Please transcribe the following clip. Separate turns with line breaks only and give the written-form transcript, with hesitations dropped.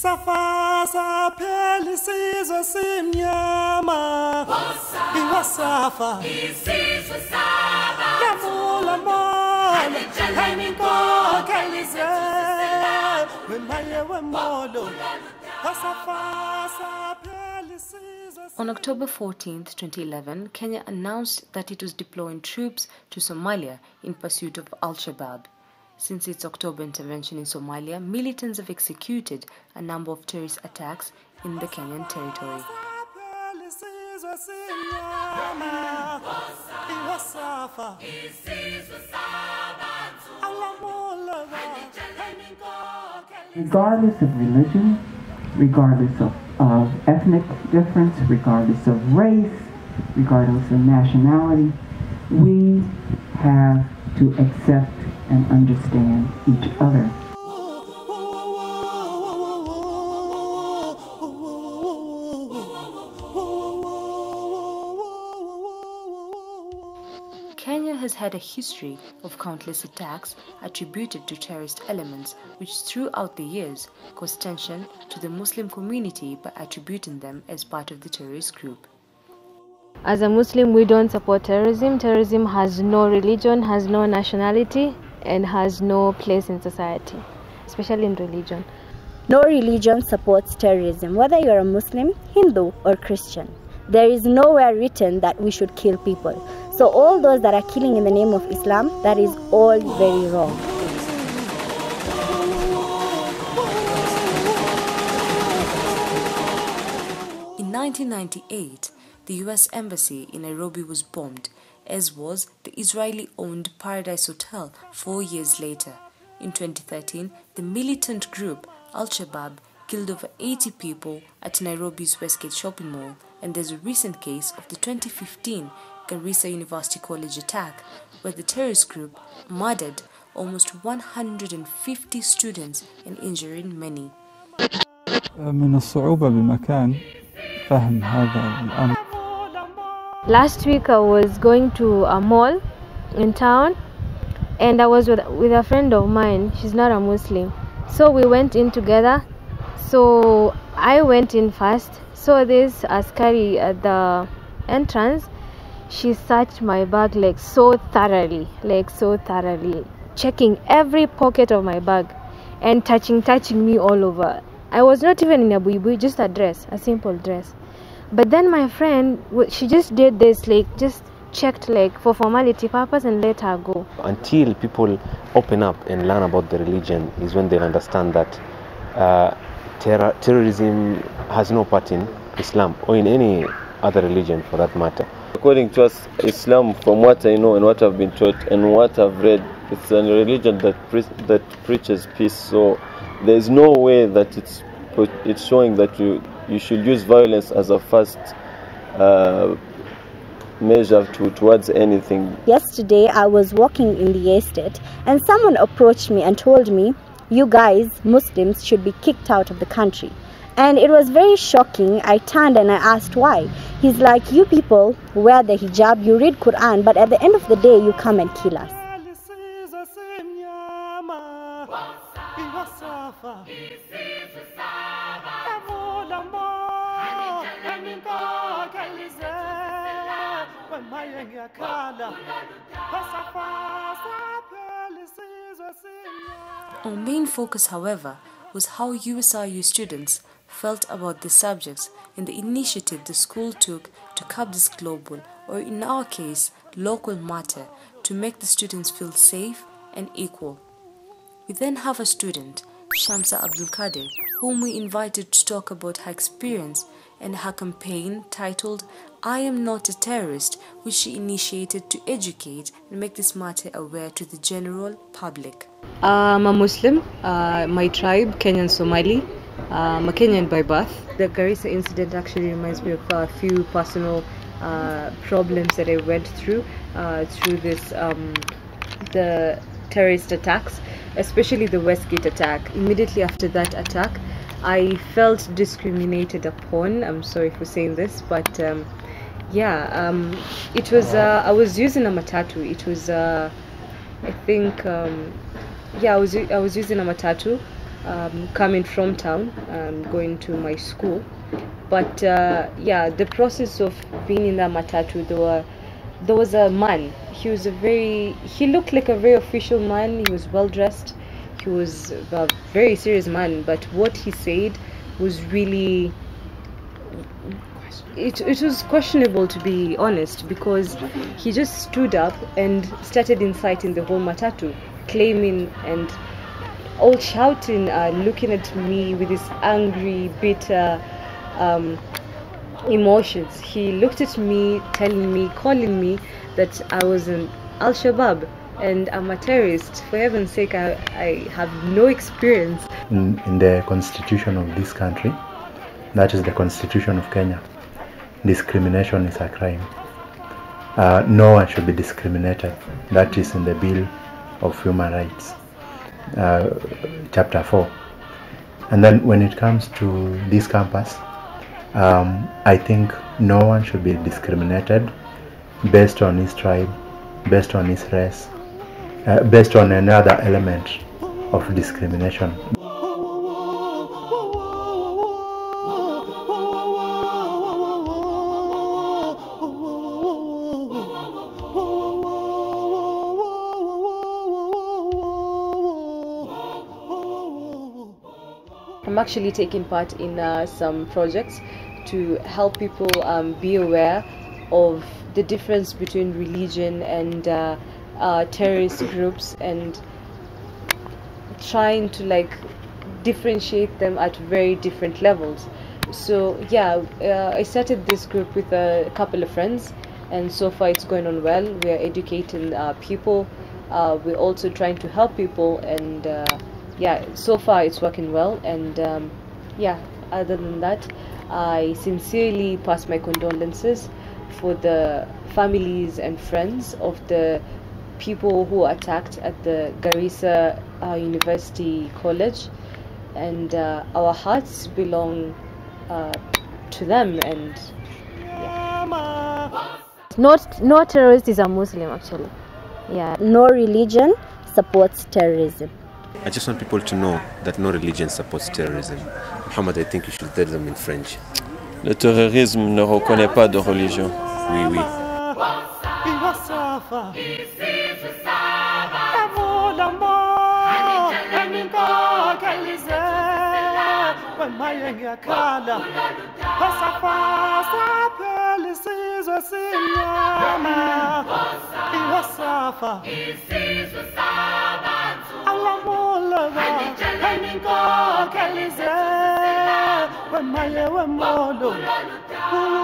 Safa saphela isizwe simnyama iwasafa
isizwe saba
yamula mola ayinkokhelize wemaye wemolo safa saphela isizwe.
On October 14, 2011, Kenya announced that it was deploying troops to Somalia in pursuit of Al-Shabaab. Since its October intervention in Somalia, militants have executed a number of terrorist attacks in the Kenyan territory.
Regardless of religion, regardless of ethnic difference, regardless of race, regardless of nationality, we have to accept and understand each other.
Kenya has had a history of countless attacks attributed to terrorist elements, which throughout the years caused tension to the Muslim community by attributing them as part of the terrorist group.
As a Muslim, we don't support terrorism. Terrorism has no religion, has no nationality, and has no place in society, especially in religion.
No religion supports terrorism, whether you're a Muslim, Hindu, or Christian. There is nowhere written that we should kill people. So all those that are killing in the name of Islam, that is all very wrong.
In 1998, the US Embassy in Nairobi was bombed, as was the Israeli-owned Paradise Hotel 4 years later. In 2013, the militant group Al-Shabaab killed over 80 people at Nairobi's Westgate shopping mall, and there's a recent case of the 2015 Garissa University College attack, where the terrorist group murdered almost 150 students and injuring many.
من الصعوبة بمكان فهم هذا الأمر.
Last week I was going to a mall in town, and I was with a friend of mine. She's not a Muslim, so we went in together. So I went in first. So this askari at the entrance, she searched my bag like so thoroughly, checking every pocket of my bag and touching me all over. I was not even in a buibui, just a dress, a simple dress. But then my friend, she just did this, like just checked like for formality purpose and let her go.
Until people open up and learn about the religion is when they understand that terrorism has no part in Islam or in any other religion for that matter.
According to us, Islam, from what I know and what I've been taught and what I've read, it's a religion that preaches peace. So there is no way that it's showing that you should use violence as a first measure towards anything.
Yesterday, I was walking in the estate and someone approached me and told me, "You guys, Muslims, should be kicked out of the country." And it was very shocking. I turned and I asked why. He's like, "You people wear the hijab, you read Quran, but at the end of the day, you come and kill us."
Our main focus, however, was how USRU students felt about these subjects and the initiative the school took to curb this global, or in our case, local matter, to make the students feel safe and equal. We then have a student, Shamsa Abdul Kadir, whom we invited to talk about her experience and her campaign titled "I Am Not a Terrorist," which she initiated to educate and make this matter aware to the general public.
I'm a Muslim. My tribe, Kenyan Somali. I'm a Kenyan by birth. The Garissa incident actually reminds me of a few personal problems that I went through this the terrorist attacks, especially the Westgate attack. Immediately after that attack, I felt discriminated upon. I'm sorry for saying this, but it was I was using a matatu. It was I was using a matatu, coming from town, going to my school. But yeah, the process of being in the matatu, there was a man. He looked like a very official man. He was well dressed. He was a very serious man. But what he said was really, it was questionable, to be honest, because he just stood up and started inciting the whole matatu, claiming and all shouting, looking at me with his angry, bitter emotions. He looked at me, telling me, calling me that I was an Al-Shabaab and I'm a terrorist. For heaven's sake, I have no experience.
In the constitution of this country, that is the constitution of Kenya, discrimination is a crime. No one should be discriminated. That is in the Bill of Human Rights, chapter 4. And then when it comes to this campus, I think no one should be discriminated based on his tribe, based on his race, based on another element of discrimination.
I'm actually taking part in some projects to help people be aware of the difference between religion and terrorist groups, and trying to like differentiate them at very different levels. So yeah, I started this group with a couple of friends, and so far it's going on well. We are educating people. We're also trying to help people, and yeah, so far it's working well. And yeah, other than that, I sincerely pass my condolences for the families and friends of the people who were attacked at the Garissa University College, and our hearts belong to them. And yeah.
No terrorist is a Muslim, actually. Yeah.
No religion supports terrorism.
I just want people to know that no religion supports terrorism. Muhammad, I think you should tell them in French.
Le terrorisme ne reconnaît pas de religion.
Oui, oui.
When